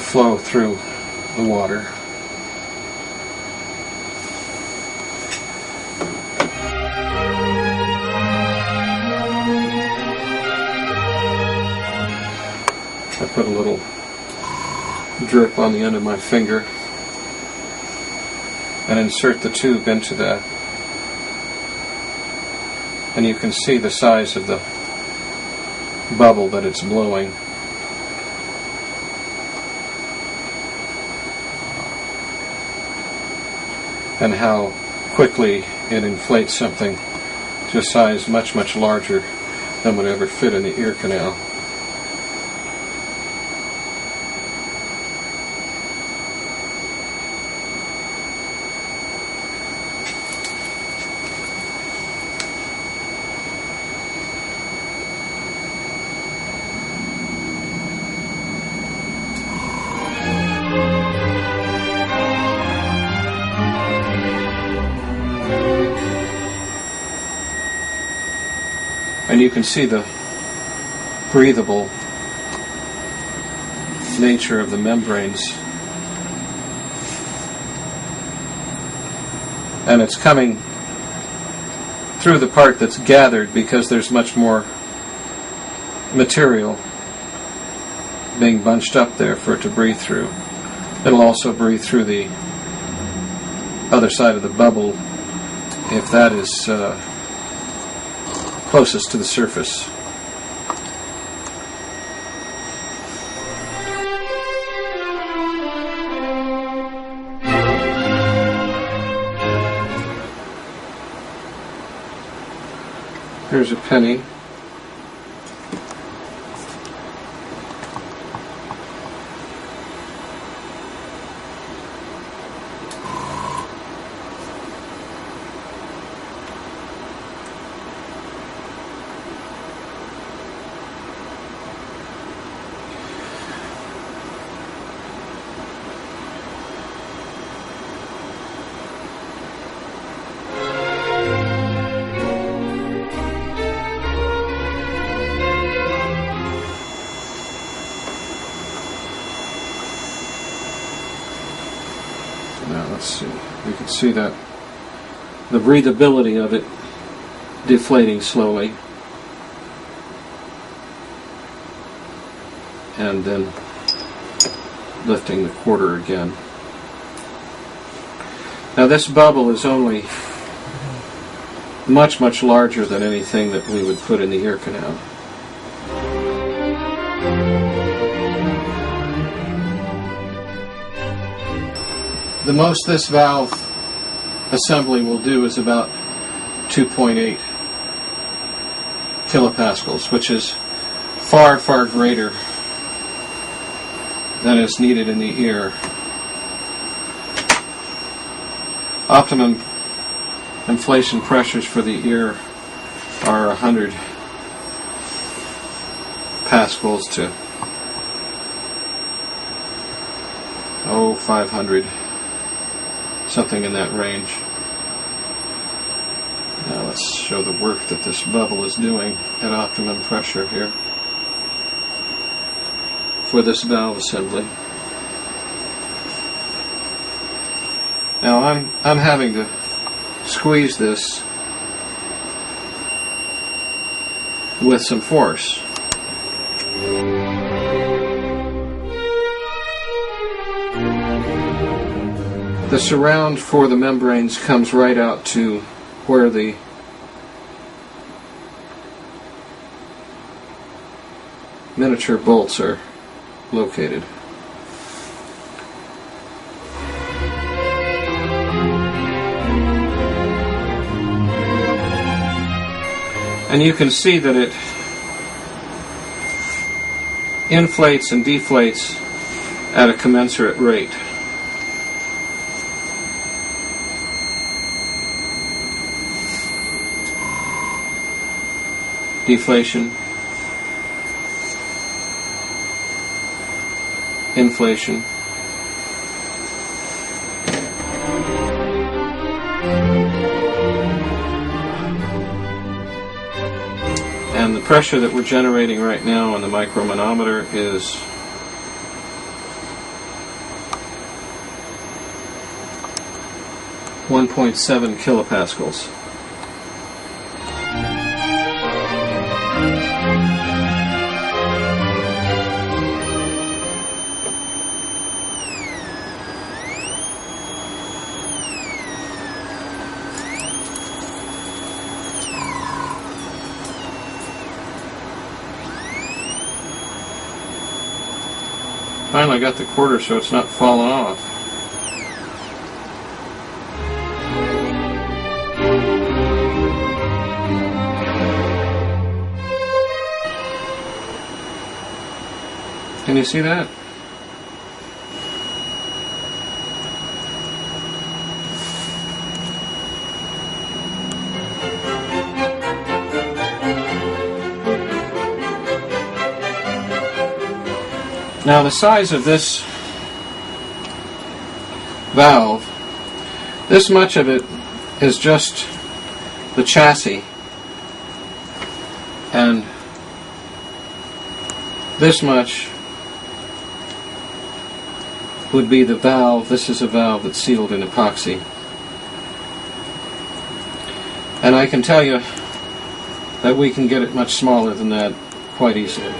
flow through the water. I put a little drip on the end of my finger and insert the tube into that, and you can see the size of the bubble that it's blowing. And how quickly it inflates something to a size much, much larger than would ever fit in the ear canal. And you can see the breathable nature of the membranes. And it's coming through the part that's gathered because there's much more material being bunched up there for it to breathe through. It'll also breathe through the other side of the bubble if that is closest to the surface. Here's a penny. Now let's see, we can see that the breathability of it deflating slowly and then lifting the quarter again. Now this bubble is only much, much larger than anything that we would put in the ear canal. The most this valve assembly will do is about 2.8 kilopascals, which is far, far greater than is needed in the ear. Optimum inflation pressures for the ear are 100 pascals to 500. Something in that range. Now let's show the work that this bubble is doing at optimum pressure here for this valve assembly. Now I'm having to squeeze this with some force. The surround for the membranes comes right out to where the miniature bolts are located. And you can see that it inflates and deflates at a commensurate rate. Deflation, inflation, and the pressure that we're generating right now on the micromanometer is 1.7 kilopascals. Finally got the quarter so it's not falling off. Can you see that? Now the size of this valve, this much of it is just the chassis, and this much would be the valve. This is a valve that's sealed in epoxy. And I can tell you that we can get it much smaller than that quite easily.